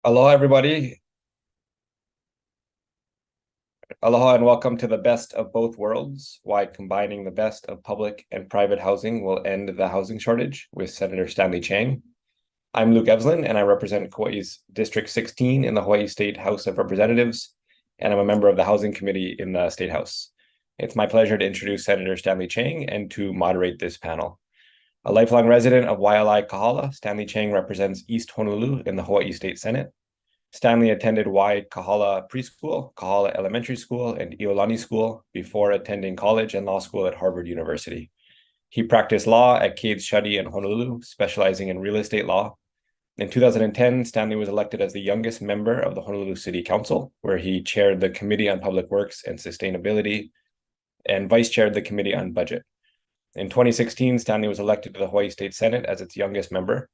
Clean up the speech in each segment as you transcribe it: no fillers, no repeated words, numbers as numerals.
Aloha, everybody. Aloha, and welcome to the best of both worlds, why combining the best of public and private housing will end the housing shortage with Senator Stanley Chang. I'm Luke Evslin, and I represent Kauai's District 16 in the Hawaii State House of Representatives, and I'm a member of the Housing Committee in the State House. It's my pleasure to introduce Senator Stanley Chang and to moderate this panel. A lifelong resident of Waialae Kahala, Stanley Chang represents East Honolulu in the Hawaii State Senate. Stanley attended Kahala Preschool, Kahala Elementary School, and Iolani School before attending college and law school at Harvard University. He practiced law at Cades Shuddy in Honolulu, specializing in real estate law. In 2010, Stanley was elected as the youngest member of the Honolulu City Council, where he chaired the Committee on Public Works and Sustainability and vice-chaired the Committee on Budget. In 2016, Stanley was elected to the Hawaii State Senate as its youngest member.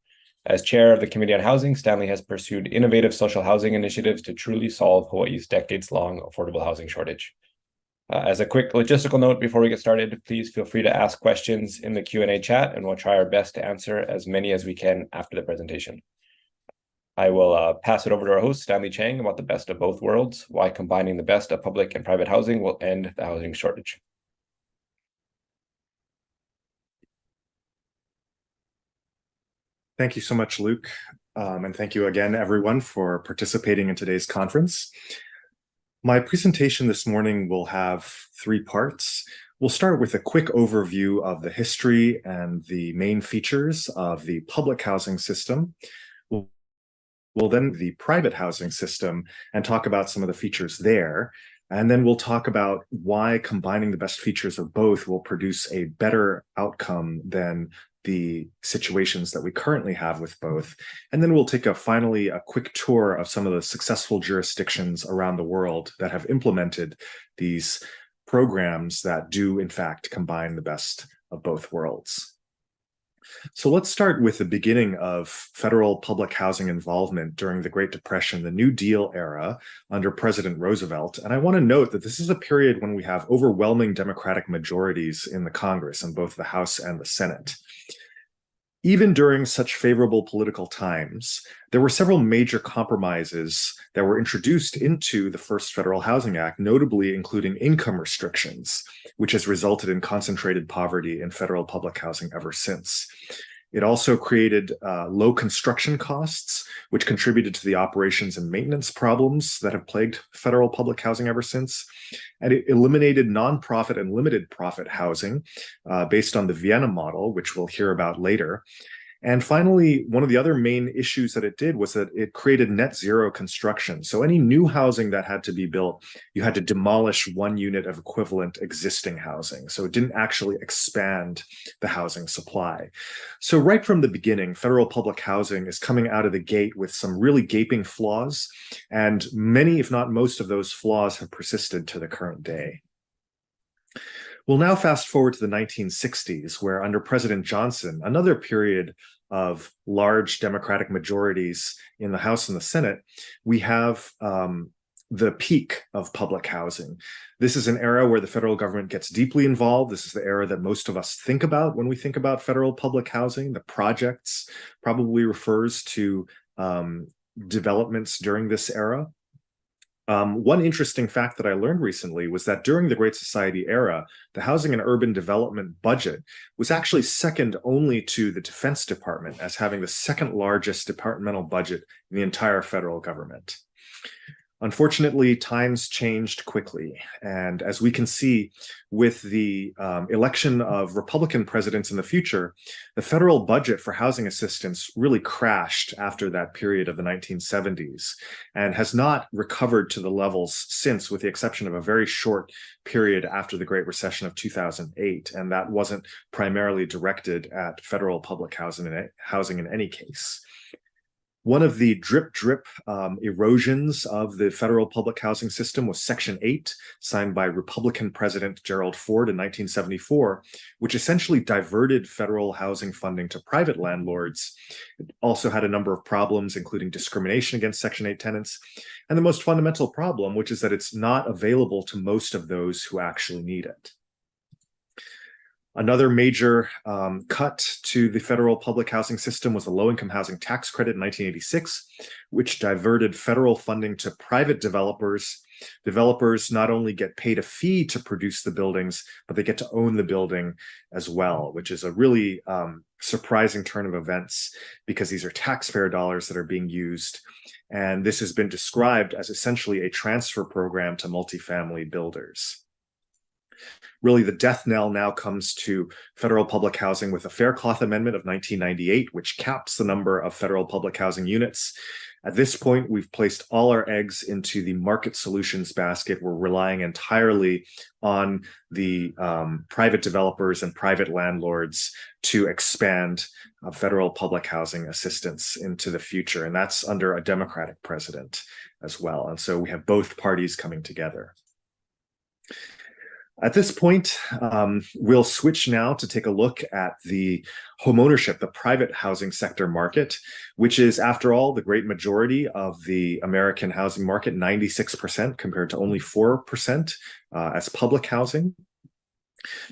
As chair of the Committee on Housing, Stanley has pursued innovative social housing initiatives to truly solve Hawaii's decades-long affordable housing shortage. As a quick logistical note before we get started, please feel free to ask questions in the Q&A chat, and we'll try our best to answer as many as we can after the presentation. I will pass it over to our host, Stanley Chang, about the best of both worlds, why combining the best of public and private housing will end the housing shortage. Thank you so much, Luke. And thank you again, everyone, for participating in today's conference. My presentation this morning will have three parts. We'll start with a quick overview of the history and the main features of the public housing system. We'll then the private housing system and talk about some of the features there. And then we'll talk about why combining the best features of both will produce a better outcome than the situations that we currently have with both. And then we'll take finally a quick tour of some of the successful jurisdictions around the world that have implemented these programs that do, in fact, combine the best of both worlds. So let's start with the beginning of federal public housing involvement during the Great Depression, the New Deal era under President Roosevelt. And I want to note that this is a period when we have overwhelming Democratic majorities in the Congress, in both the House and the Senate. Even during such favorable political times, there were several major compromises that were introduced into the first Federal Housing Act, notably including income restrictions, which has resulted in concentrated poverty in federal public housing ever since. It also created low construction costs, which contributed to the operations and maintenance problems that have plagued federal public housing ever since. And it eliminated nonprofit and limited profit housing based on the Vienna model, which we'll hear about later. And finally, one of the other main issues that it did was that it created net zero construction. So any new housing that had to be built, you had to demolish one unit of equivalent existing housing. So it didn't actually expand the housing supply. So right from the beginning, federal public housing is coming out of the gate with some really gaping flaws, and many, if not most of those flaws have persisted to the current day. We'll now fast forward to the 1960s, where under President Johnson, another period of large Democratic majorities in the House and the Senate, we have the peak of public housing. This is an era where the federal government gets deeply involved. This is the era that most of us think about when we think about federal public housing. The projects probably refers to developments during this era. One interesting fact that I learned recently was that during the Great Society era, the housing and urban development budget was actually second only to the Defense Department as having the second largest departmental budget in the entire federal government. Unfortunately, times changed quickly. And as we can see with the election of Republican presidents in the future, the federal budget for housing assistance really crashed after that period of the 1970s and has not recovered to the levels since, with the exception of a very short period after the Great Recession of 2008. And that wasn't primarily directed at federal public housing in any case. One of the drip erosions of the federal public housing system was Section 8, signed by Republican President Gerald Ford in 1974, which essentially diverted federal housing funding to private landlords. It also had a number of problems, including discrimination against Section 8 tenants, and the most fundamental problem, which is that it's not available to most of those who actually need it. Another major cut to the federal public housing system was the low-income housing tax credit in 1986, which diverted federal funding to private developers. Developers not only get paid a fee to produce the buildings, but they get to own the building as well, which is a really surprising turn of events because these are taxpayer dollars that are being used. And this has been described as essentially a transfer program to multifamily builders. Really, the death knell now comes to federal public housing with a Faircloth Amendment of 1998, which caps the number of federal public housing units. At this point, we've placed all our eggs into the market solutions basket. We're relying entirely on the private developers and private landlords to expand federal public housing assistance into the future. And that's under a Democratic president as well. And so we have both parties coming together. At this point, we'll switch now to take a look at the homeownership, the private housing sector market, which is, after all, the great majority of the American housing market, 96% compared to only 4% as public housing.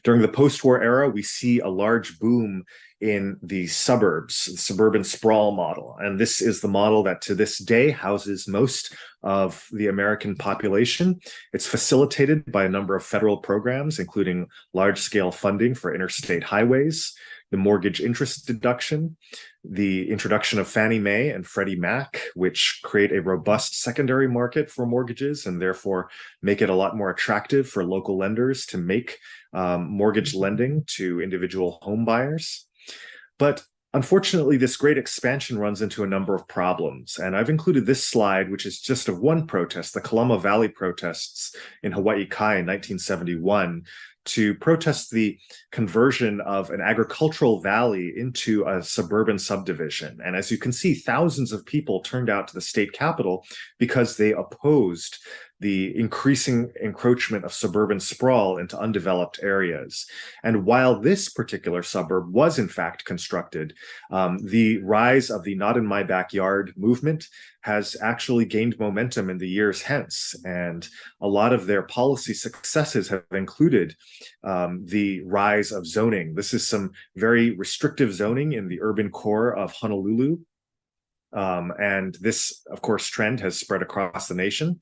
During the post-war era, we see a large boom in the suburbs, the suburban sprawl model. And this is the model that to this day houses most of the American population. It's facilitated by a number of federal programs, including large-scale funding for interstate highways, the mortgage interest deduction, the introduction of Fannie Mae and Freddie Mac, which create a robust secondary market for mortgages and therefore make it a lot more attractive for local lenders to make mortgage lending to individual home buyers. But unfortunately, this great expansion runs into a number of problems. And I've included this slide, which is just of one protest, the Kalama Valley protests in Hawaii Kai in 1971, to protest the conversion of an agricultural valley into a suburban subdivision. And as you can see, thousands of people turned out to the state capitol because they opposed the increasing encroachment of suburban sprawl into undeveloped areas. And while this particular suburb was in fact constructed, the rise of the Not in My Backyard movement has actually gained momentum in the years hence. And a lot of their policy successes have included the rise of zoning. This is some very restrictive zoning in the urban core of Honolulu. And this, of course, trend has spread across the nation.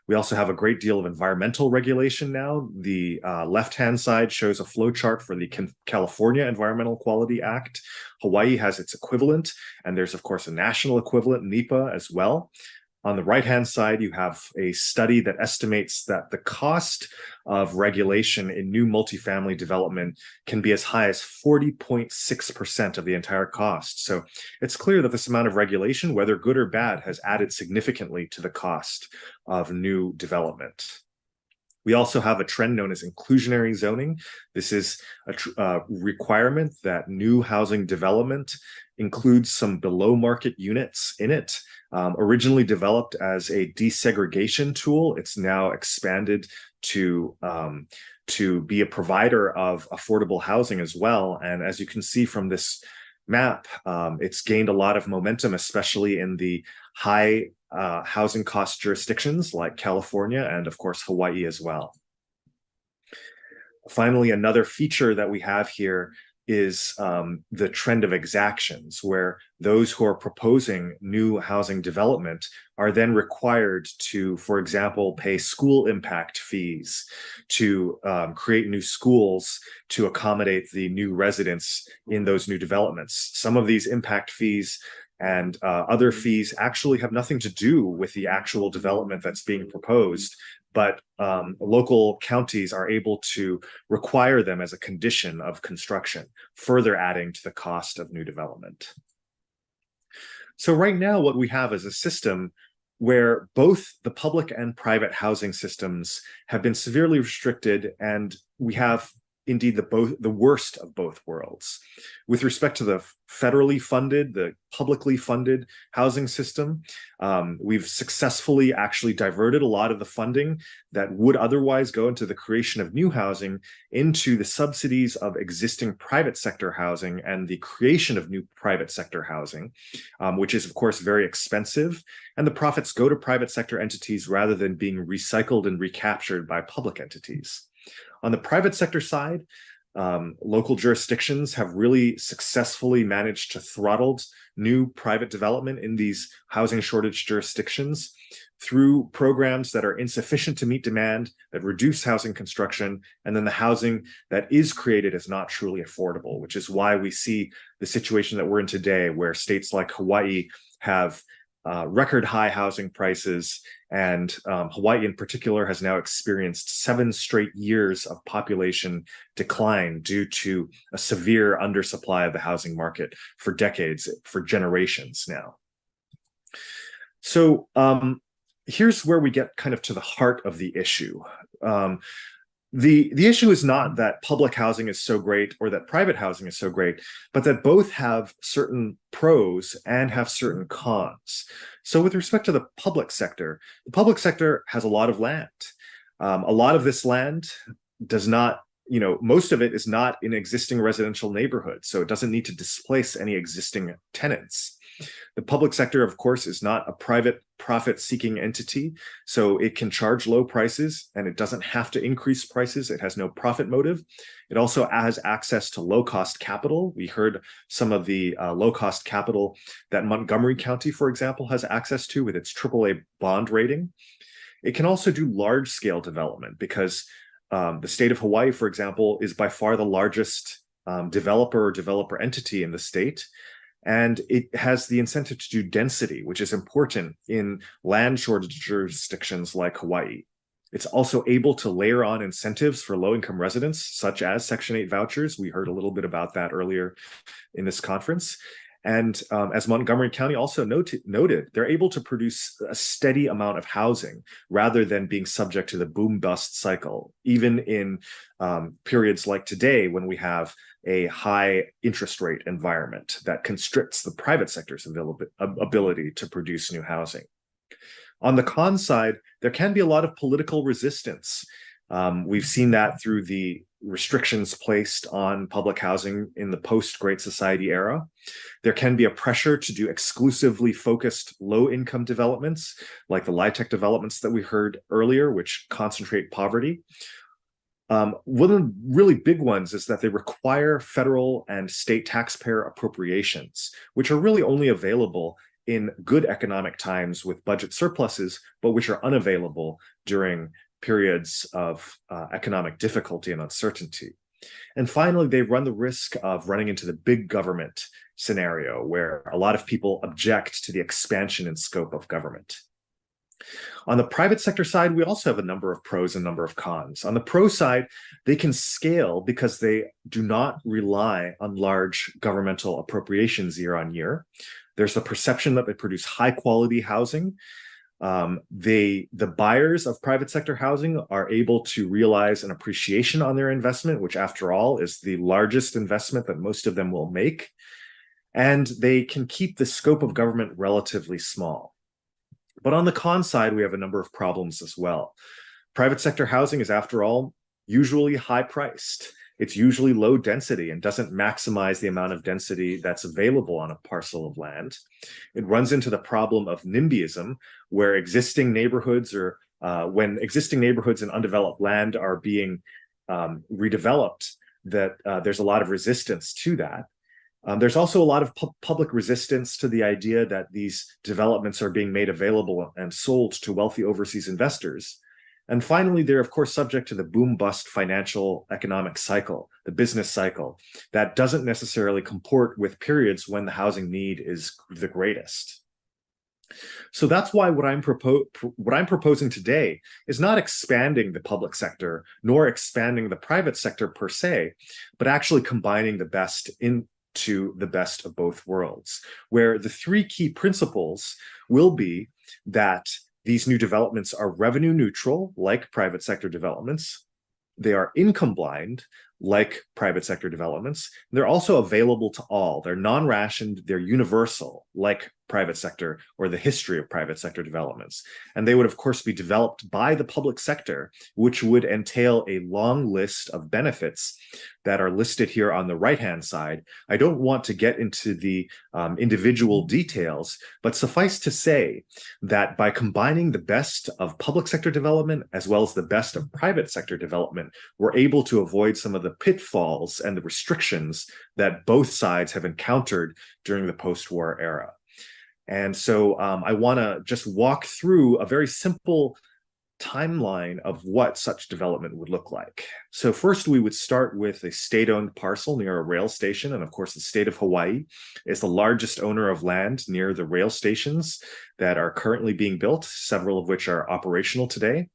We also have a great deal of environmental regulation now. The left-hand side shows a flowchart for the California Environmental Quality Act. Hawaii has its equivalent, and there's, of course, a national equivalent, NEPA, as well. On the right-hand side, you have a study that estimates that the cost of regulation in new multifamily development can be as high as 40.6% of the entire cost. So it's clear that this amount of regulation, whether good or bad, has added significantly to the cost of new development. We also have a trend known as inclusionary zoning. This is a requirement that new housing development includes some below market units in it. Originally developed as a desegregation tool, it's now expanded to be a provider of affordable housing as well. And as you can see from this map, it's gained a lot of momentum, especially in the high housing cost jurisdictions like California and, of course, Hawaii as well. Finally, another feature that we have here is the trend of exactions, where those who are proposing new housing development are then required to, for example, pay school impact fees to create new schools to accommodate the new residents in those new developments. Some of these impact fees and other fees actually have nothing to do with the actual development that's being proposed, but local counties are able to require them as a condition of construction, further adding to the cost of new development. So right now, what we have is a system where both the public and private housing systems have been severely restricted, and we have indeed the worst of both worlds. With respect to the federally funded, the publicly funded housing system, we've successfully actually diverted a lot of the funding that would otherwise go into the creation of new housing into the subsidies of existing private sector housing and the creation of new private sector housing, which is, of course, very expensive. And the profits go to private sector entities rather than being recycled and recaptured by public entities. On the private sector side, Local jurisdictions have really successfully managed to throttle new private development in these housing shortage jurisdictions through programs that are insufficient to meet demand, that reduce housing construction, and then the housing that is created is not truly affordable, which is why we see the situation that we're in today, where states like Hawaii have record high housing prices, and Hawaii in particular has now experienced 7 straight years of population decline due to a severe undersupply of the housing market for decades, for generations now. So here's where we get kind of to the heart of the issue. The issue is not that public housing is so great or that private housing is so great, but that both have certain pros and have certain cons. So with respect to the public sector has a lot of land. A lot of this land does not, most of it is not in existing residential neighborhoods, so it doesn't need to displace any existing tenants. The public sector, of course, is not a private profit-seeking entity, so it can charge low prices and it doesn't have to increase prices. It has no profit motive. It also has access to low-cost capital. We heard some of the low-cost capital that Montgomery County, for example, has access to with its AAA bond rating. It can also do large-scale development because the state of Hawaii, for example, is by far the largest developer entity in the state. And it has the incentive to do density, which is important in land shortage jurisdictions like Hawaii. It's also able to layer on incentives for low-income residents, such as Section 8 vouchers. We heard a little bit about that earlier in this conference. And as Montgomery County also noted, they're able to produce a steady amount of housing rather than being subject to the boom-bust cycle, even in periods like today when we have a high interest rate environment that constricts the private sector's ability to produce new housing. On the con side, there can be a lot of political resistance. We've seen that through the restrictions placed on public housing in the post-Great Society era. There can be a pressure to do exclusively focused low-income developments, like the LIHTC developments that we heard earlier, which concentrate poverty. One of the really big ones is that they require federal and state taxpayer appropriations, which are really only available in good economic times with budget surpluses, but which are unavailable during periods of economic difficulty and uncertainty. And finally, they run the risk of running into the big government scenario, where a lot of people object to the expansion and scope of government. On the private sector side, we also have a number of pros and a number of cons. On the pro side, they can scale because they do not rely on large governmental appropriations year on year. There's the perception that they produce high quality housing. The buyers of private sector housing are able to realize an appreciation on their investment, which after all is the largest investment that most of them will make. And they can keep the scope of government relatively small. But on the con side, we have a number of problems as well. Private sector housing is, after all, usually high priced. It's usually low density and doesn't maximize the amount of density that's available on a parcel of land. It runs into the problem of NIMBYism, where existing neighborhoods or when existing neighborhoods and undeveloped land are being redeveloped, that there's a lot of resistance to that. There's also a lot of public resistance to the idea that these developments are being made available and sold to wealthy overseas investors. And finally, they're of course subject to the boom-bust financial economic cycle, the business cycle, that doesn't necessarily comport with periods when the housing need is the greatest. So that's why what I'm proposing today is not expanding the public sector, nor expanding the private sector per se, but actually combining the best into the best of both worlds, where the 3 key principles will be that these new developments are revenue neutral, like private sector developments. They are income blind, like private sector developments. They're also available to all. They're non-rationed, they're universal, like private sector or the history of private sector developments. And they would, of course, be developed by the public sector, which would entail a long list of benefits that are listed here on the right-hand side. I don't want to get into the individual details, but suffice to say that by combining the best of public sector development as well as the best of private sector development, we're able to avoid some of the pitfalls and the restrictions that both sides have encountered during the post-war era. And so I want to just walk through a very simple timeline of what such development would look like. So first, we would start with a state-owned parcel near a rail station. And of course, the state of Hawaii is the largest owner of land near the rail stations that are currently being built, several of which are operational today.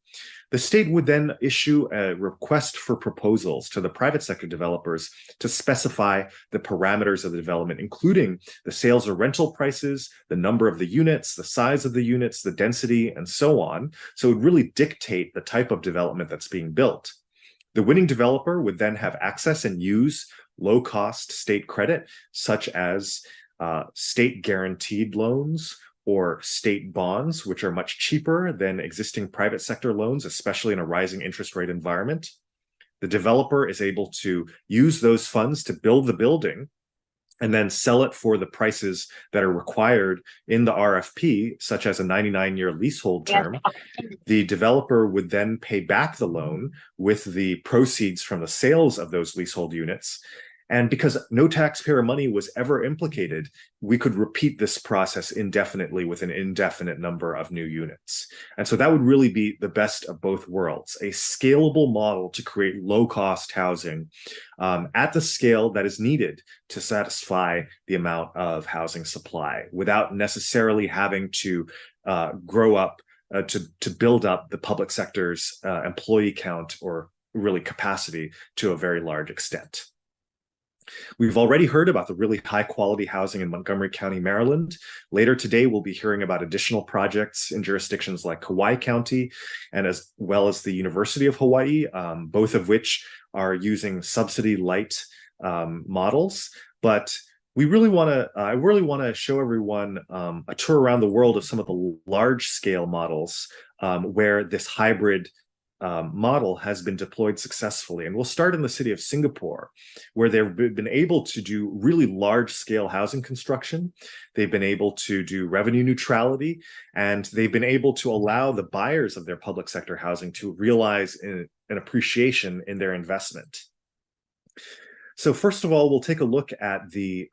The state would then issue a request for proposals to the private sector developers to specify the parameters of the development, including the sales or rental prices, the number of the units, the size of the units, the density, and so on. So it would really dictate the type of development that's being built. The winning developer would then have access and use low-cost state credit, such as state-guaranteed loans, or state bonds, which are much cheaper than existing private sector loans, especially in a rising interest rate environment. The developer is able to use those funds to build the building and then sell it for the prices that are required in the RFP, such as a 99-year leasehold term. The developer would then pay back the loan with the proceeds from the sales of those leasehold units. And because no taxpayer money was ever implicated, we could repeat this process indefinitely with an indefinite number of new units. And so that would really be the best of both worlds, a scalable model to create low-cost housing at the scale that is needed to satisfy the amount of housing supply without necessarily having to grow up, to build up the public sector's employee count or really capacity to a very large extent. We've already heard about the really high quality housing in Montgomery County, Maryland. Later today, we'll be hearing about additional projects in jurisdictions like Kauai County and as well as the University of Hawaii, both of which are using subsidy light models. But I really want to show everyone a tour around the world of some of the large scale models where this hybrid model has been deployed successfully. And we'll start in the city of Singapore, where they've been able to do really large scale housing construction. They've been able to do revenue neutrality, and they've been able to allow the buyers of their public sector housing to realize an appreciation in their investment. So first of all, we'll take a look at the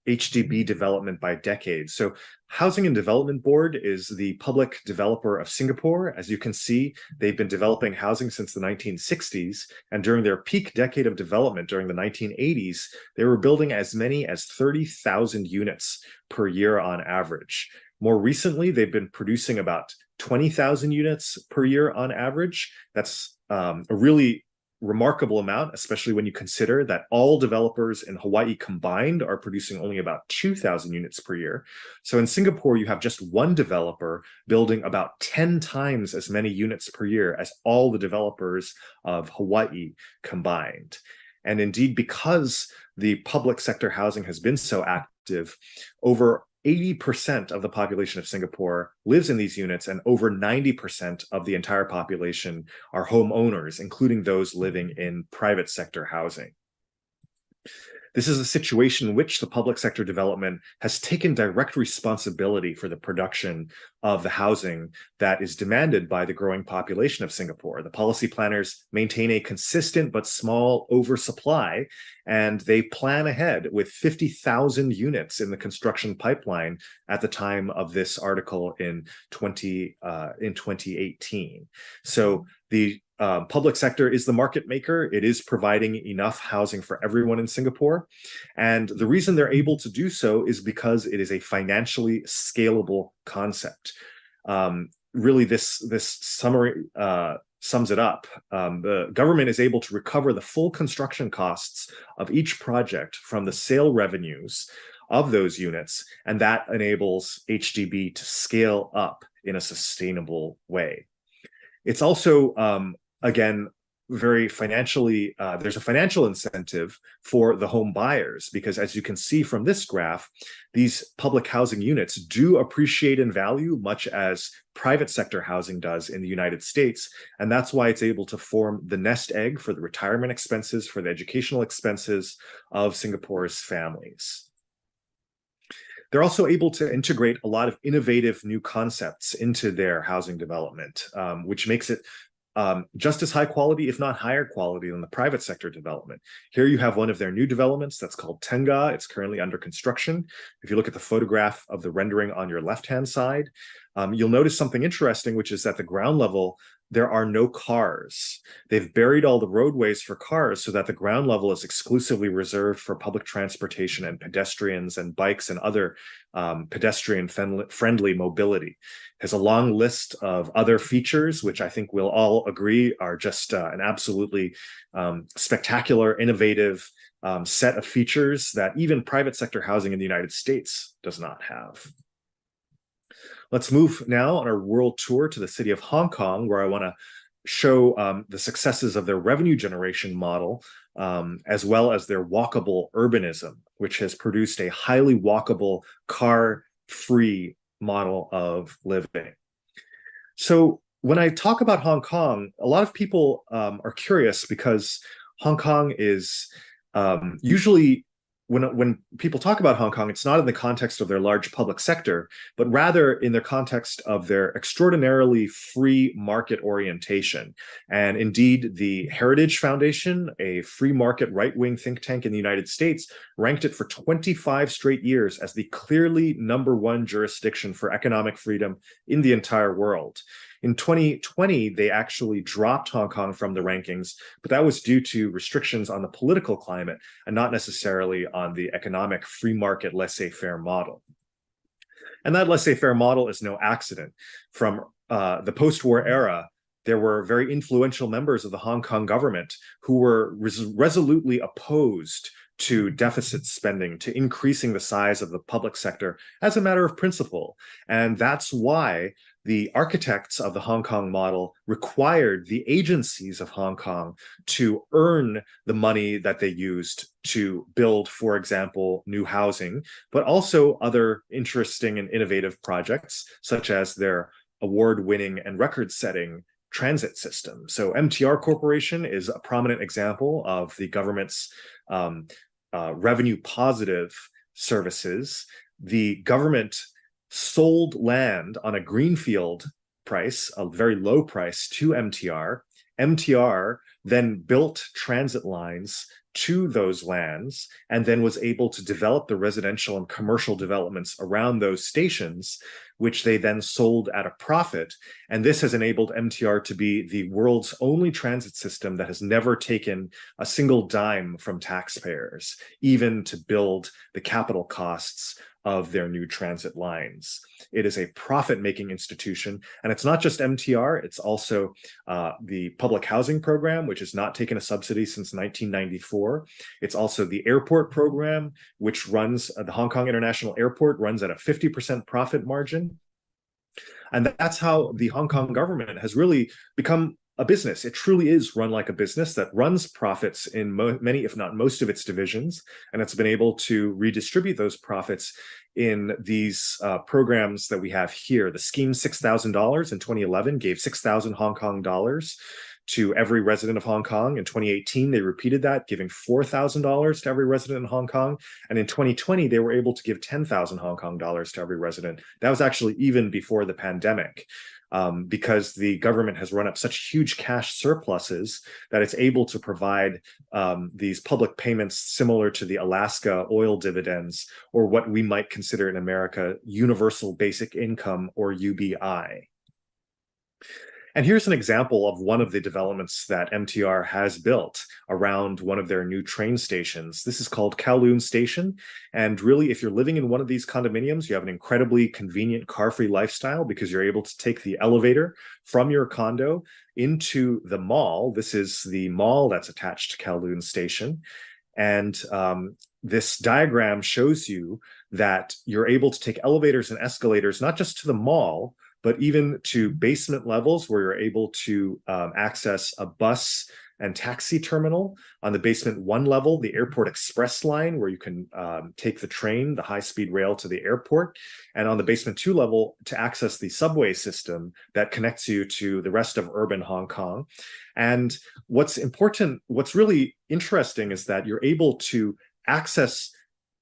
HDB development by decade. So Housing and Development Board is the public developer of Singapore. As you can see, they've been developing housing since the 1960s. And during their peak decade of development during the 1980s, they were building as many as 30,000 units per year on average. More recently, they've been producing about 20,000 units per year on average. That's a really remarkable amount, especially when you consider that all developers in Hawaii combined are producing only about 2,000 units per year. So in Singapore, you have just one developer building about 10 times as many units per year as all the developers of Hawaii combined. And indeed, because the public sector housing has been so active, over 80% of the population of Singapore lives in these units, and over 90% of the entire population are homeowners, including those living in private sector housing. This is a situation in which the public sector development has taken direct responsibility for the production of the housing that is demanded by the growing population of Singapore. The policy planners maintain a consistent but small oversupply, and they plan ahead with 50,000 units in the construction pipeline at the time of this article in 2018. So the public sector is the market maker. It is providing enough housing for everyone in Singapore. And the reason they're able to do so is because it is a financially scalable concept. Really, this summary sums it up. The government is able to recover the full construction costs of each project from the sale revenues of those units, and that enables HDB to scale up in a sustainable way. It's also, again, very financially, there's a financial incentive for the home buyers, because as you can see from this graph, these public housing units do appreciate in value, much as private sector housing does in the United States. And that's why it's able to form the nest egg for the retirement expenses, for the educational expenses of Singapore's families. They're also able to integrate a lot of innovative new concepts into their housing development, which makes it just as high quality, if not higher quality, than the private sector development. Here you have one of their new developments that's called Tengah. It's currently under construction. If you look at the photograph of the rendering on your left-hand side, you'll notice something interesting, which is at the ground level, there are no cars. They've buried all the roadways for cars so that the ground level is exclusively reserved for public transportation and pedestrians and bikes and other pedestrian-friendly mobility. It has a long list of other features, which I think we'll all agree are just an absolutely spectacular, innovative set of features that even private sector housing in the United States does not have. Let's move now on our world tour to the city of Hong Kong, where I want to show the successes of their revenue generation model, as well as their walkable urbanism, which has produced a highly walkable, car-free model of living. So when I talk about Hong Kong, a lot of people are curious, because Hong Kong is usually, when people talk about Hong Kong, it's not in the context of their large public sector, but rather in the context of their extraordinarily free market orientation. And indeed, the Heritage Foundation, a free market right-wing think tank in the United States, ranked it for 25 straight years as the clearly #1 jurisdiction for economic freedom in the entire world. In 2020, they actually dropped Hong Kong from the rankings, but that was due to restrictions on the political climate and not necessarily on the economic free market laissez-faire model. And that laissez-faire model is no accident. From the post-war era, there were very influential members of the Hong Kong government who were resolutely opposed to deficit spending, to increasing the size of the public sector as a matter of principle. And that's why the architects of the Hong Kong model required the agencies of Hong Kong to earn the money that they used to build, for example, new housing, but also other interesting and innovative projects, such as their award-winning and record-setting transit system. So MTR Corporation is a prominent example of the government's revenue positive services. The government sold land on a greenfield price, a very low price, to MTR. MTR then built transit lines to those lands and then was able to develop the residential and commercial developments around those stations, which they then sold at a profit. And this has enabled MTR to be the world's only transit system that has never taken a single dime from taxpayers, even to build the capital costs of their new transit lines. It is a profit-making institution, and it's not just MTR, it's also the public housing program, which has not taken a subsidy since 1994. It's also the airport program, which runs, the Hong Kong International Airport runs at a 50% profit margin. And that's how the Hong Kong government has really become a business. It truly is run like a business that runs profits in many, if not most of its divisions, and it's been able to redistribute those profits in these programs that we have here. The scheme $6,000 in 2011 gave 6,000 Hong Kong dollars to every resident of Hong Kong. In 2018, they repeated that, giving $4,000 to every resident in Hong Kong. And in 2020, they were able to give 10,000 Hong Kong dollars to every resident. That was actually even before the pandemic. Because the government has run up such huge cash surpluses that it's able to provide these public payments similar to the Alaska oil dividends, or what we might consider in America universal basic income, or UBI. And here's an example of one of the developments that MTR has built around one of their new train stations. This is called Kowloon Station. And really, if you're living in one of these condominiums, you have an incredibly convenient car-free lifestyle, because you're able to take the elevator from your condo into the mall. This is the mall that's attached to Kowloon Station. And this diagram shows you that you're able to take elevators and escalators, not just to the mall, but even to basement levels, where you're able to access a bus and taxi terminal. On the basement 1 level, the airport express line, where you can take the train, the high-speed rail to the airport. And on the basement 2 level, to access the subway system that connects you to the rest of urban Hong Kong. And what's really interesting is that you're able to access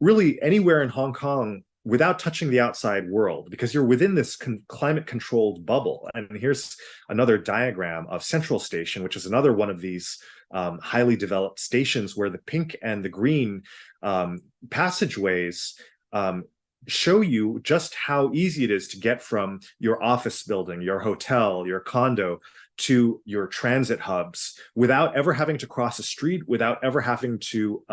really anywhere in Hong Kong without touching the outside world, because you're within this climate controlled bubble. And here's another diagram of Central Station, which is another one of these highly developed stations where the pink and the green passageways show you just how easy it is to get from your office building, your hotel, your condo, to your transit hubs without ever having to cross a street, without ever having to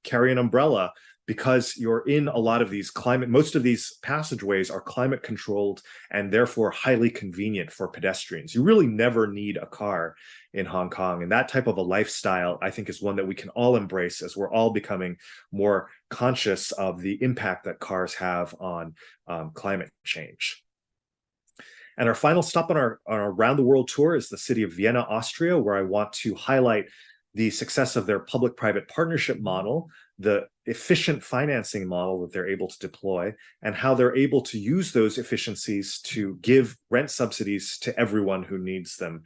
carry an umbrella, because you're in a lot of these most of these passageways are climate controlled and therefore highly convenient for pedestrians. You really never need a car in Hong Kong. And that type of a lifestyle, I think, is one that we can all embrace as we're all becoming more conscious of the impact that cars have on climate change. And our final stop on our Around the World tour is the city of Vienna, Austria, where I want to highlight the success of their public-private partnership model, the efficient financing model that they're able to deploy, and how they're able to use those efficiencies to give rent subsidies to everyone who needs them.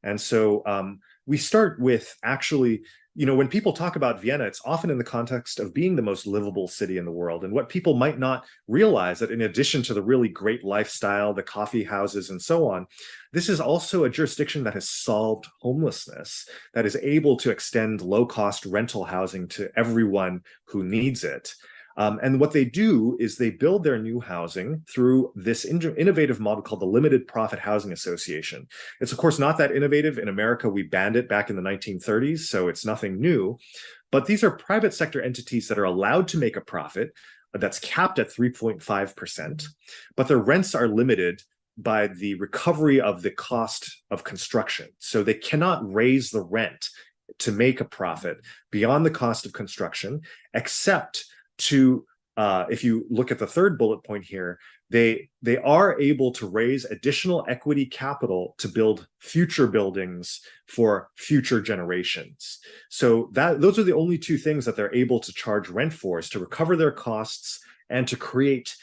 And so we start with actually, when people talk about Vienna, it's often in the context of being the most livable city in the world. And what people might not realize that in addition to the really great lifestyle, the coffee houses and so on, this is also a jurisdiction that has solved homelessness, that is able to extend low-cost rental housing to everyone who needs it. And what they do is they build their new housing through this innovative model called the Limited Profit Housing Association. It's, of course, not that innovative. In America, we banned it back in the 1930s, so it's nothing new. But these are private sector entities that are allowed to make a profit that's capped at 3.5%, but their rents are limited by the recovery of the cost of construction. So they cannot raise the rent to make a profit beyond the cost of construction, except to, if you look at the third bullet point here, they are able to raise additional equity capital to build future buildings for future generations. So those are the only two things that they're able to charge rent for, is to recover their costs and to create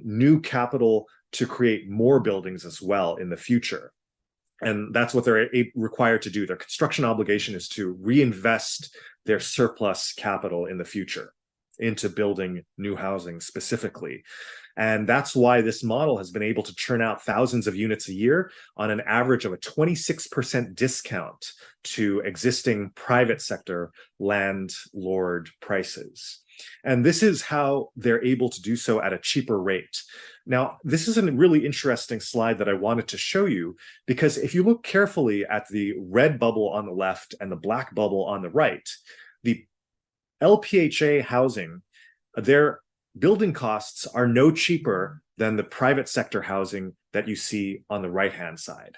new capital to create more buildings as well in the future. And that's what they're required to do. Their construction obligation is to reinvest their surplus capital in the future into building new housing specifically. And that's why this model has been able to churn out thousands of units a year on an average of a 26% discount to existing private sector landlord prices. And this is how they're able to do so at a cheaper rate. Now, this is a really interesting slide that I wanted to show you, because if you look carefully at the red bubble on the left and the black bubble on the right, the LPHA housing, their building costs are no cheaper than the private sector housing that you see on the right-hand side.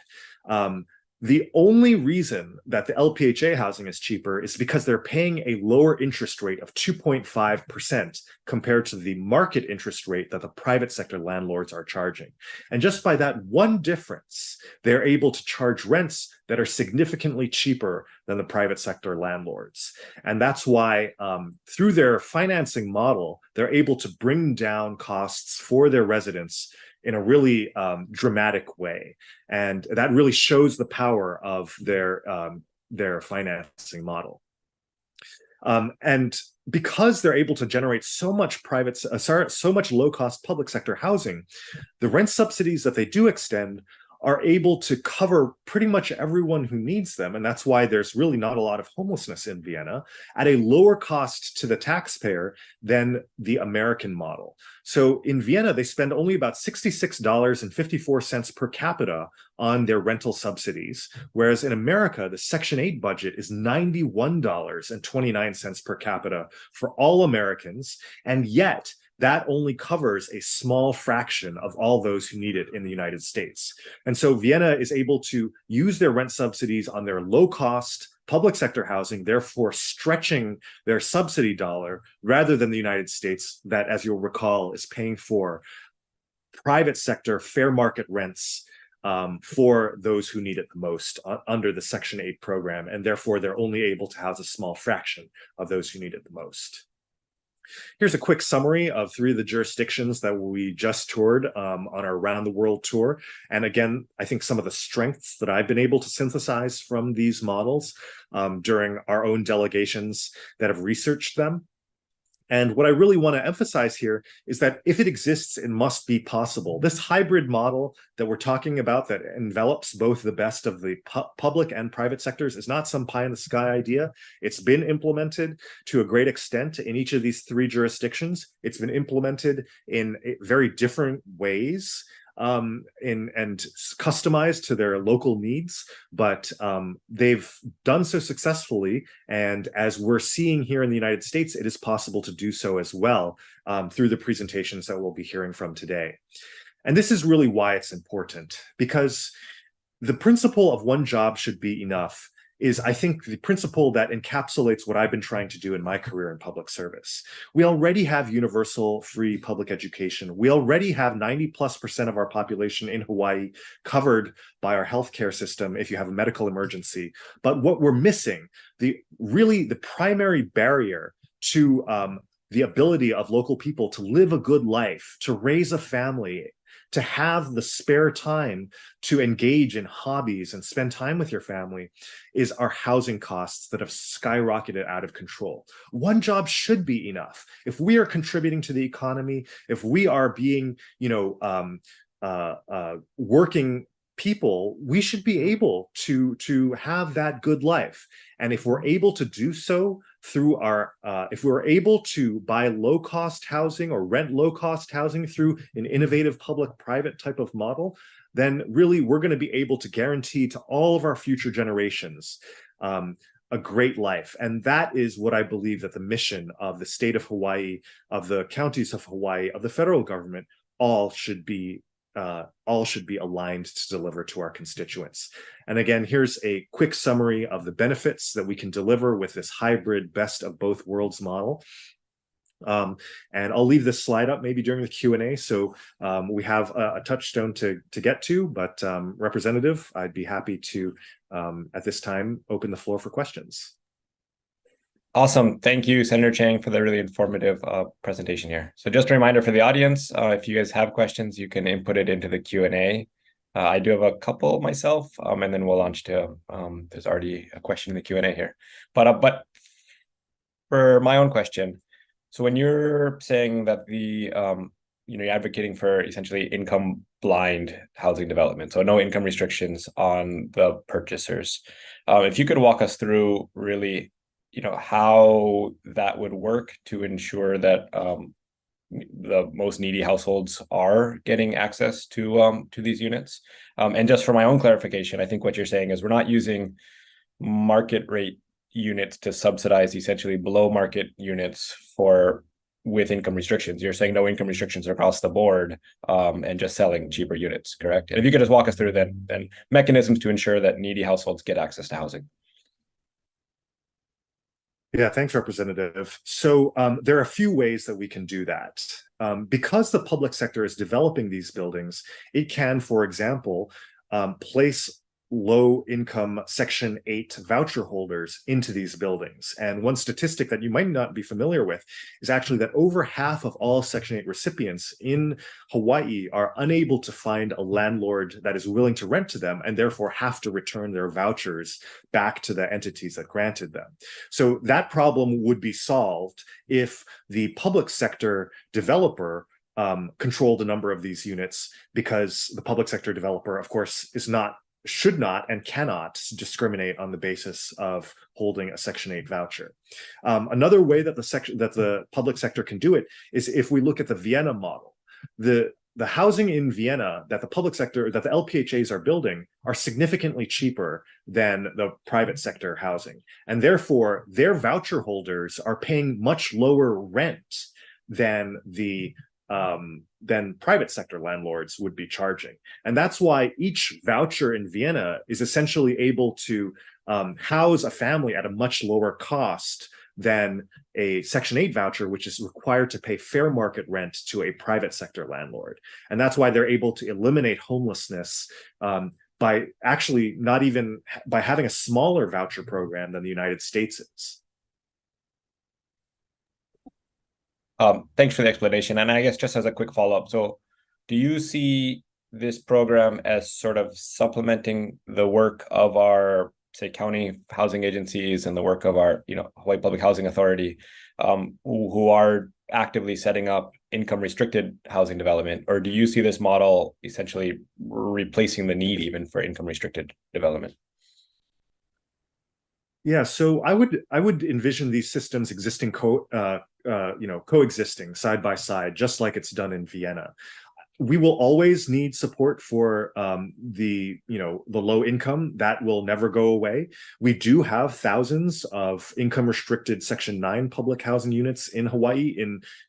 The only reason that the LPHA housing is cheaper is because they're paying a lower interest rate of 2.5% compared to the market interest rate that the private sector landlords are charging. And just by that one difference, they're able to charge rents that are significantly cheaper than the private sector landlords. And that's why through their financing model, they're able to bring down costs for their residents in a really dramatic way. And that really shows the power of their financing model. And because they're able to generate so much so much low-cost public sector housing, the rent subsidies that they do extend are able to cover pretty much everyone who needs them. And that's why there's really not a lot of homelessness in Vienna at a lower cost to the taxpayer than the American model. So in Vienna, they spend only about $66.54 per capita on their rental subsidies, whereas in America, the Section 8 budget is $91.29 per capita for all Americans, and yet that only covers a small fraction of all those who need it in the United States. And so Vienna is able to use their rent subsidies on their low-cost public sector housing, therefore stretching their subsidy dollar, rather than the United States that, as you'll recall, is paying for private sector fair market rents for those who need it the most under the Section 8 program, and therefore they're only able to house a small fraction of those who need it the most. Here's a quick summary of 3 of the jurisdictions that we just toured on our Around the World tour. And again, I think some of the strengths that I've been able to synthesize from these models during our own delegations that have researched them. And what I really want to emphasize here is that if it exists, it must be possible. This hybrid model that we're talking about that envelops both the best of the public and private sectors is not some pie in the sky idea. It's been implemented to a great extent in each of these 3 jurisdictions. It's been implemented in very different ways and customized to their local needs, but they've done so successfully. And as we're seeing here in the United States, it is possible to do so as well through the presentations that we'll be hearing from today. And this is really why it's important, because the principle of one job should be enough is, I think, the principle that encapsulates what I've been trying to do in my career in public service. We already have universal free public education. We already have 90+% of our population in Hawaii covered by our healthcare system if you have a medical emergency. But what we're missing, the primary barrier to the ability of local people to live a good life, to raise a family, to have the spare time to engage in hobbies and spend time with your family, is our housing costs that have skyrocketed out of control. One job should be enough. If we are contributing to the economy, if we are being, working people, we should be able to have that good life. And if we're able to do so through our, if we're able to buy low-cost housing or rent low-cost housing through an innovative public-private type of model, then really we're going to be able to guarantee to all of our future generations a great life. And that is what I believe that the mission of the state of Hawaii, of the counties of Hawaii, of the federal government, all should be aligned to deliver to our constituents. And again, here's a quick summary of the benefits that we can deliver with this hybrid best of both worlds model. And I'll leave this slide up maybe during the Q&A. So we have a touchstone to get to, but Representative, I'd be happy to, at this time, open the floor for questions. Awesome. Thank you, Senator Chang, for the really informative presentation here. So just a reminder for the audience, if you guys have questions, you can input it into the Q&A. I do have a couple myself, and then we'll launch to, there's already a question in the Q&A here. But for my own question, so when you're saying that you're advocating for essentially income blind housing development, so no income restrictions on the purchasers, if you could walk us through really how that would work to ensure that the most needy households are getting access to these units. And just for my own clarification, I think what you're saying is we're not using market rate units to subsidize essentially below market units with income restrictions. You're saying no income restrictions across the board and just selling cheaper units, correct? And if you could just walk us through then mechanisms to ensure that needy households get access to housing. Yeah, thanks, Representative. So there are a few ways that we can do that. Because the public sector is developing these buildings, it can, for example, place low-income Section 8 voucher holders into these buildings. And one statistic that you might not be familiar with is actually that over half of all Section 8 recipients in Hawaii are unable to find a landlord that is willing to rent to them and therefore have to return their vouchers back to the entities that granted them. So that problem would be solved if the public sector developer controlled a number of these units, because the public sector developer, of course, should not and cannot discriminate on the basis of holding a Section 8 voucher. Another way that the public sector can do it is if we look at the Vienna model. The housing in Vienna that the public sector, that the LPHAs are building, are significantly cheaper than the private sector housing. And therefore, their voucher holders are paying much lower rent than private sector landlords would be charging. And that's why each voucher in Vienna is essentially able to house a family at a much lower cost than a Section 8 voucher, which is required to pay fair market rent to a private sector landlord. And that's why they're able to eliminate homelessness by actually not even by having a smaller voucher program than the United States is. Thanks for the explanation. And I guess just as a quick follow-up, so do you see this program as sort of supplementing the work of our, say, county housing agencies and the work of our, Hawaii Public Housing Authority, who are actively setting up income restricted housing development? Or do you see this model essentially replacing the need even for income restricted development? Yeah, so I would envision these systems existing coexisting side by side, just like it's done in Vienna. We will always need support for the low income. That will never go away. We do have thousands of income restricted Section 9 public housing units in Hawaii.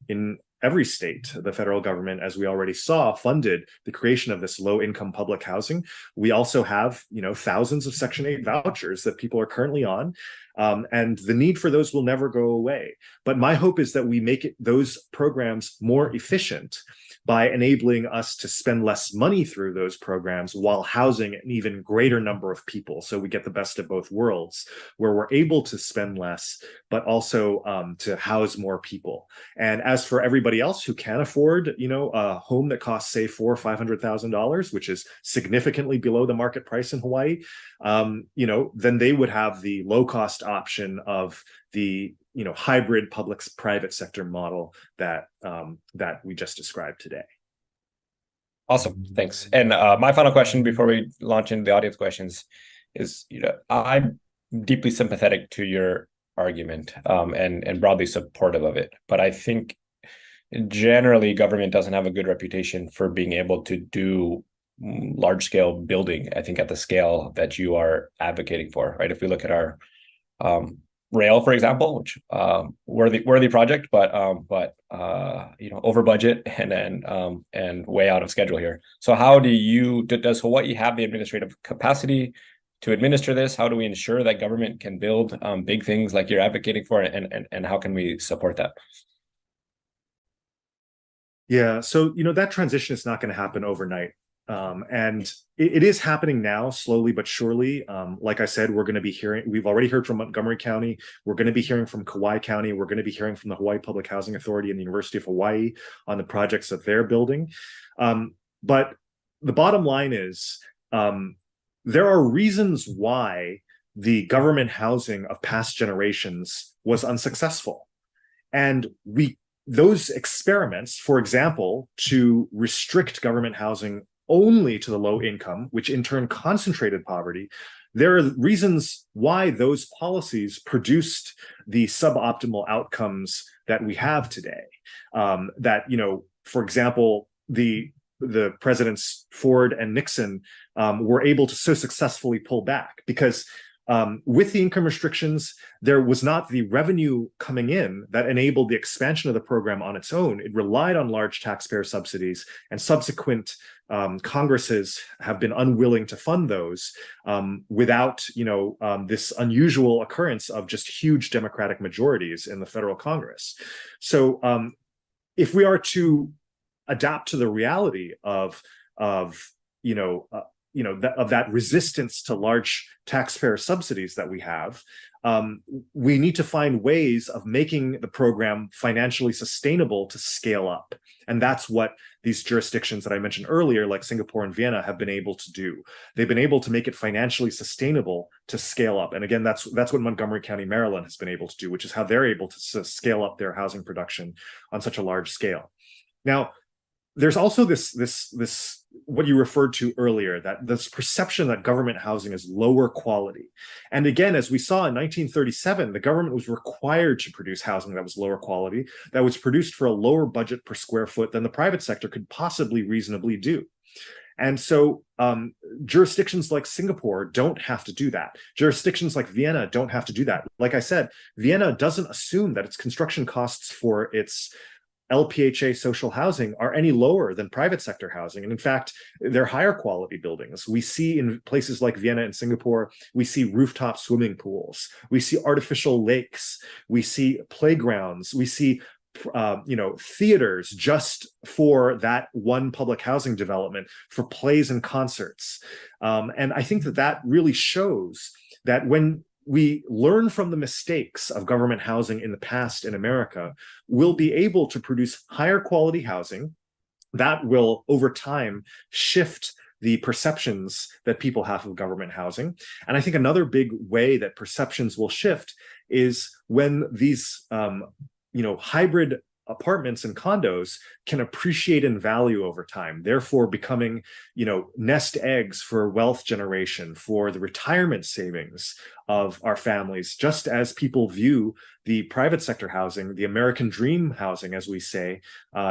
In every state, the federal government, as we already saw, funded the creation of this low income public housing. We also have thousands of Section 8 vouchers that people are currently on. And the need for those will never go away. But my hope is that we make those programs more efficient by enabling us to spend less money through those programs while housing an even greater number of people. So we get the best of both worlds, where we're able to spend less, but also to house more people. And as for everybody else who can afford, a home that costs, say, $400,000 or $500,000, which is significantly below the market price in Hawaii, then they would have the low-cost option of the hybrid public-private sector model that we just described today. Awesome, thanks. And my final question before we launch into the audience questions is, I'm deeply sympathetic to your argument and broadly supportive of it, but I think generally government doesn't have a good reputation for being able to do large-scale building, I think, at the scale that you are advocating for, right? If we look at our rail, for example, which worthy project, but over budget and way out of schedule here. So how does Hawaii have the administrative capacity to administer this? How do we ensure that government can build big things like you're advocating for, and how can we support that? Yeah, so that transition is not going to happen overnight. And it is happening now, slowly but surely. Like I said, we've already heard from Montgomery County. We're going to be hearing from Kauai County. We're going to be hearing from the Hawaii Public Housing Authority and the University of Hawaii on the projects that they're building. But the bottom line is there are reasons why the government housing of past generations was unsuccessful. And those experiments, for example, to restrict government housing only to the low income, which in turn concentrated poverty, there are reasons why those policies produced the suboptimal outcomes that we have today. For example, the presidents Ford and Nixon were able to so successfully pull back because with the income restrictions, there was not the revenue coming in that enabled the expansion of the program on its own. It relied on large taxpayer subsidies, and subsequent Congresses have been unwilling to fund those without, this unusual occurrence of just huge Democratic majorities in the federal Congress. So if we are to adapt to the reality of that resistance to large taxpayer subsidies that we have, we need to find ways of making the program financially sustainable to scale up. And that's what these jurisdictions that I mentioned earlier, like Singapore and Vienna, have been able to do. They've been able to make it financially sustainable to scale up. And again, that's what Montgomery County, Maryland has been able to do, which is how they're able to scale up their housing production on such a large scale. Now, there's also this what you referred to earlier, that this perception that government housing is lower quality. And again, as we saw in 1937, the government was required to produce housing that was lower quality, that was produced for a lower budget per square foot than the private sector could possibly reasonably do. And so jurisdictions like Singapore don't have to do that. Jurisdictions like Vienna don't have to do that. Like I said, Vienna doesn't assume that its construction costs for its LPHA social housing are any lower than private sector housing. And in fact, they're higher quality buildings. We see in places like Vienna and Singapore, we see rooftop swimming pools, we see artificial lakes, we see playgrounds, we see theaters just for that one public housing development for plays and concerts. And I think that really shows that when we learn from the mistakes of government housing in the past in America, we'll be able to produce higher quality housing that will, over time, shift the perceptions that people have of government housing. And I think another big way that perceptions will shift is when these hybrid apartments and condos can appreciate in value over time, therefore becoming, nest eggs for wealth generation, for the retirement savings of our families, just as people view the private sector housing, the American dream housing, as we say,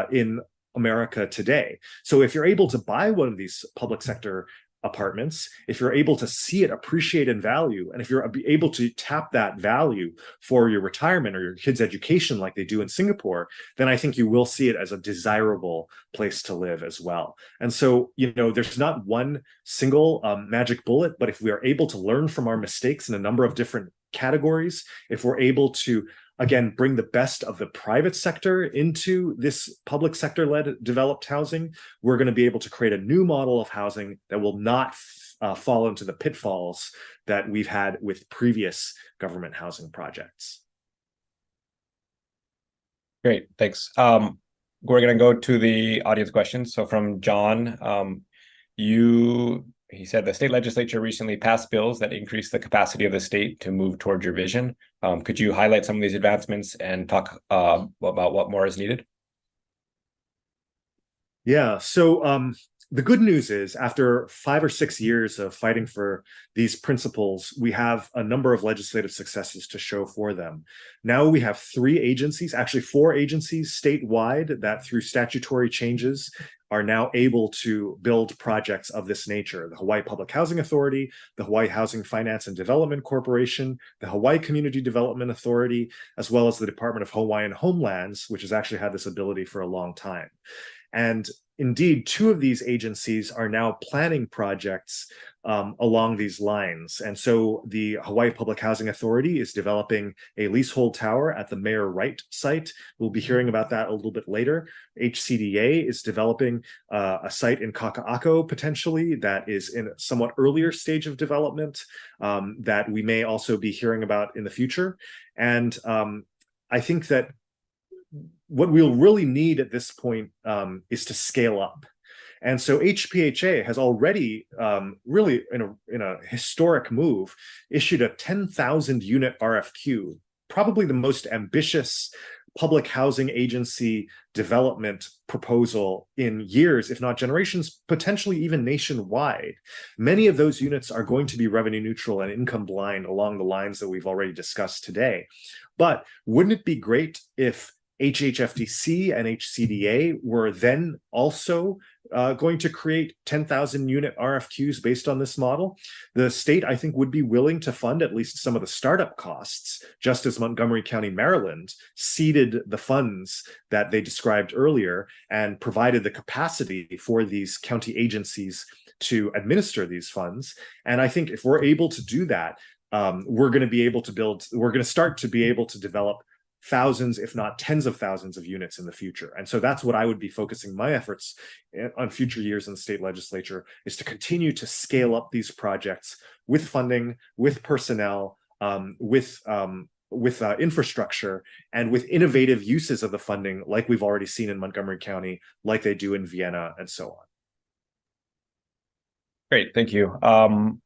in America today. So if you're able to buy one of these public sector apartments, if you're able to see it appreciate in value, and if you're able to tap that value for your retirement or your kids' education like they do in Singapore, then I think you will see it as a desirable place to live as well. And so, there's not one single magic bullet, but if we are able to learn from our mistakes in a number of different categories, if we're able to again, bring the best of the private sector into this public sector-led developed housing, we're going to be able to create a new model of housing that will not fall into the pitfalls that we've had with previous government housing projects. Great, thanks. We're going to go to the audience questions. So from John, he said the state legislature recently passed bills that increase the capacity of the state to move towards your vision. Could you highlight some of these advancements and talk about what more is needed? Yeah, so the good news is after 5 or 6 years of fighting for these principles, we have a number of legislative successes to show for them. Now we have 3 agencies, actually 4 agencies statewide that through statutory changes are now able to build projects of this nature. The Hawaii Public Housing Authority, the Hawaii Housing Finance and Development Corporation, the Hawaii Community Development Authority, as well as the Department of Hawaiian Homelands, which has actually had this ability for a long time. And indeed, 2 of these agencies are now planning projects along these lines. And so the Hawaii Public Housing Authority is developing a leasehold tower at the Mayor Wright site. We'll be hearing about that a little bit later. HCDA is developing a site in Kaka'ako, potentially, that is in a somewhat earlier stage of development that we may also be hearing about in the future. And I think that what we'll really need at this point is to scale up. And so HPHA has already really in a historic move issued a 10,000 unit RFQ, probably the most ambitious public housing agency development proposal in years, if not generations, potentially even nationwide. Many of those units are going to be revenue neutral and income blind along the lines that we've already discussed today. But wouldn't it be great if HHFDC and HCDA were then also going to create 10,000 unit RFQs based on this model? The state, I think, would be willing to fund at least some of the startup costs, just as Montgomery County, Maryland seeded the funds that they described earlier and provided the capacity for these county agencies to administer these funds. And I think if we're able to do that, we're going to start to be able to develop thousands, if not tens of thousands of units in the future. And so that's what I would be focusing my efforts on future years in the state legislature, is to continue to scale up these projects with funding, with personnel, with infrastructure, and with innovative uses of the funding, like we've already seen in Montgomery County, like they do in Vienna, and so on. Great, thank you.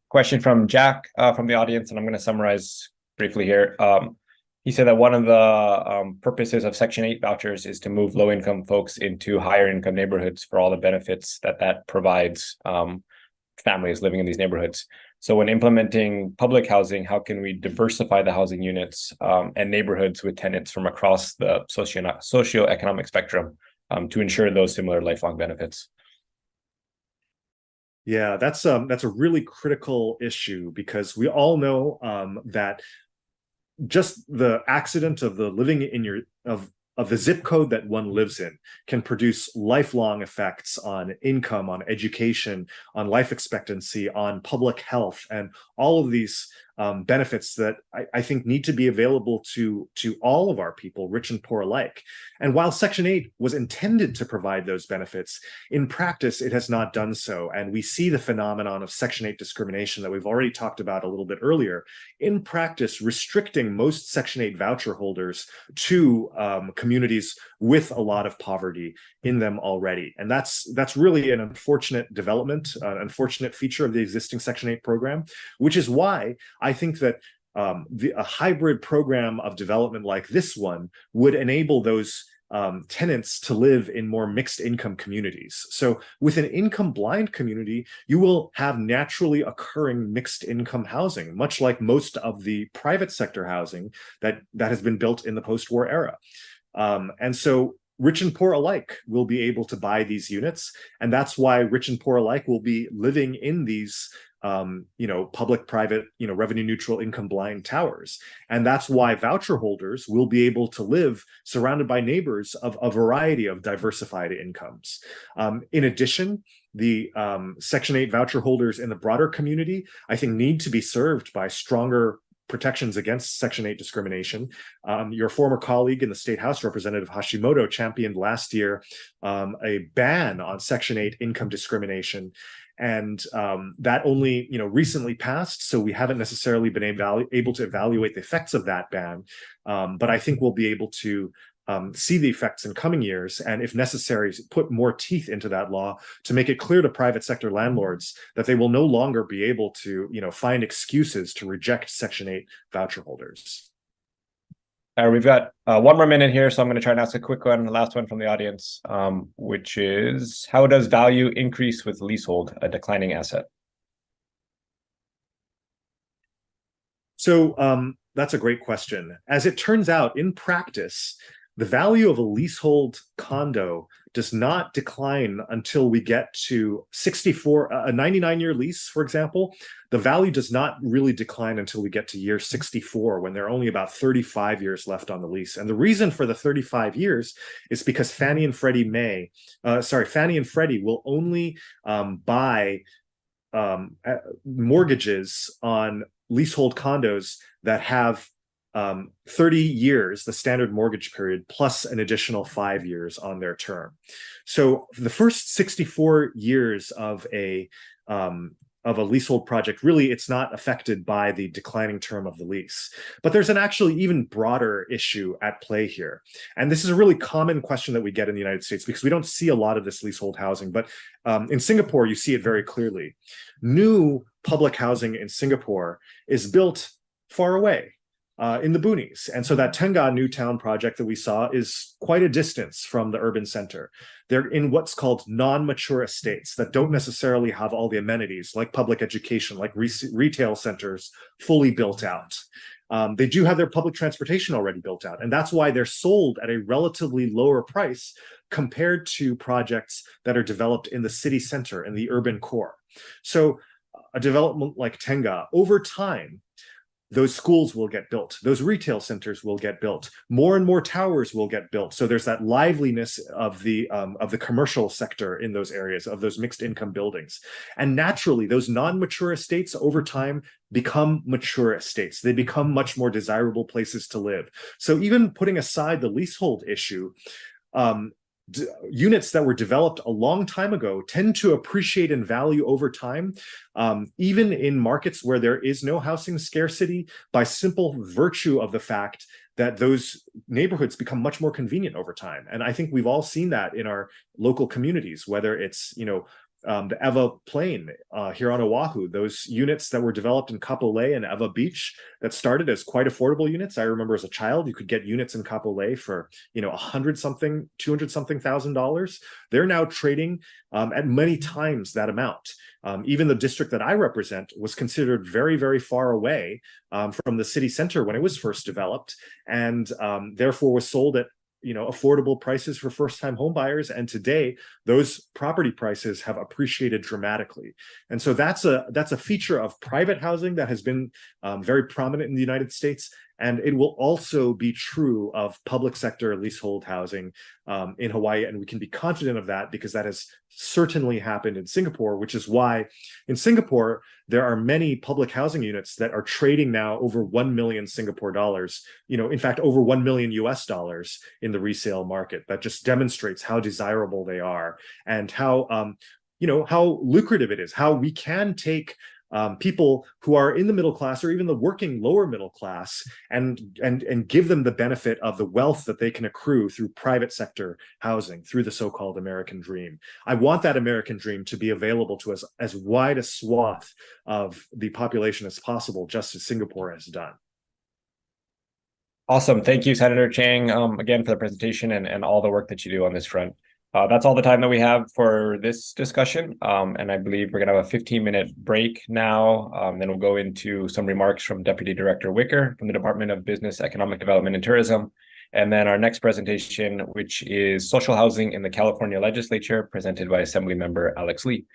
Question from Jack from the audience, and I'm going to summarize briefly here. He said that one of the purposes of Section 8 vouchers is to move low-income folks into higher-income neighborhoods for all the benefits that provides families living in these neighborhoods. So when implementing public housing, how can we diversify the housing units and neighborhoods with tenants from across the socioeconomic spectrum to ensure those similar lifelong benefits? Yeah, that's a really critical issue, because we all know that just the accident of the living in the zip code that one lives in can produce lifelong effects on income, on education, on life expectancy, on public health, and all of these benefits that I think need to be available to all of our people, rich and poor alike. And while Section 8 was intended to provide those benefits, in practice, it has not done so. And we see the phenomenon of Section 8 discrimination that we've already talked about a little bit earlier, in practice, restricting most Section 8 voucher holders to communities with a lot of poverty in them already. And that's really an unfortunate development, an unfortunate feature of the existing Section 8 program, which is why I think that a hybrid program of development like this one would enable those tenants to live in more mixed income communities. So with an income blind community, you will have naturally occurring mixed income housing, much like most of the private sector housing that has been built in the post-war era. And so rich and poor alike will be able to buy these units. And that's why rich and poor alike will be living in these public-private, revenue-neutral income-blind towers. And that's why voucher holders will be able to live surrounded by neighbors of a variety of diversified incomes. In addition, the Section 8 voucher holders in the broader community, I think, need to be served by stronger protections against Section 8 discrimination. Your former colleague in the State House, Representative Hashimoto, championed last year a ban on Section 8 income discrimination. And that only recently passed, so we haven't necessarily been able to evaluate the effects of that ban. But I think we'll be able to see the effects in coming years, and if necessary, put more teeth into that law to make it clear to private sector landlords that they will no longer be able to find excuses to reject Section 8 voucher holders. We've got 1 more minute here, so I'm going to try and ask a quick one, the last one from the audience, which is, how does value increase with leasehold, a declining asset? So that's a great question. As it turns out, in practice, the value of a leasehold condo does not decline until we get to 64, a 99-year lease, for example. The value does not really decline until we get to year 64, when there are only about 35 years left on the lease. And the reason for the 35 years is because Fannie and Freddie will only buy mortgages on leasehold condos that have 30 years, the standard mortgage period, plus an additional 5 years on their term. So the first 64 years of a leasehold project, really, it's not affected by the declining term of the lease. But there's an actually even broader issue at play here. And this is a really common question that we get in the United States, because we don't see a lot of this leasehold housing. But in Singapore, you see it very clearly. New public housing in Singapore is built far away, in the boonies. And so that Tengah New Town project that we saw is quite a distance from the urban center. They're in what's called non-mature estates that don't necessarily have all the amenities like public education, like retail centers fully built out. They do have their public transportation already built out. And that's why they're sold at a relatively lower price compared to projects that are developed in the city center, in the urban core. So a development like Tengah, over time, those schools will get built. Those retail centers will get built. More and more towers will get built. So there's that liveliness of the commercial sector in those areas, of those mixed income buildings. And naturally, those non-mature estates over time become mature estates. They become much more desirable places to live. So even putting aside the leasehold issue, units that were developed a long time ago tend to appreciate in value over time, even in markets where there is no housing scarcity, by simple virtue of the fact that those neighborhoods become much more convenient over time. And I think we've all seen that in our local communities, whether it's, the Eva Plain here on Oahu, those units that were developed in Kapolei and Eva Beach that started as quite affordable units. I remember as a child, you could get units in Kapolei for, $100-something, $200-something thousand. They're now trading at many times that amount. Even the district that I represent was considered very, very far away from the city center when it was first developed, and therefore was sold at affordable prices for first-time home buyers. And today, those property prices have appreciated dramatically. And so that's a feature of private housing that has been very prominent in the United States, And it will also be true of public sector leasehold housing in Hawaii. And we can be confident of that because that has certainly happened in Singapore, which is why in Singapore, there are many public housing units that are trading now over 1 million Singapore dollars, in fact, over 1 million US dollars in the resale market. That just demonstrates how desirable they are and how, how lucrative it is, how we can take people who are in the middle class or even the working lower middle class and give them the benefit of the wealth that they can accrue through private sector housing, through the so-called American dream. I want that American dream to be available to as wide a swath of the population as possible, just as Singapore has done. Awesome. Thank you, Senator Chang, again for the presentation and all the work that you do on this front. That's all the time that we have for this discussion. And I believe we're going to have a 15-minute break now. Then we'll go into some remarks from Deputy Director Wicker from the Department of Business, Economic Development and Tourism. And then our next presentation, which is Social Housing in the California Legislature, presented by Assemblymember Alex Lee.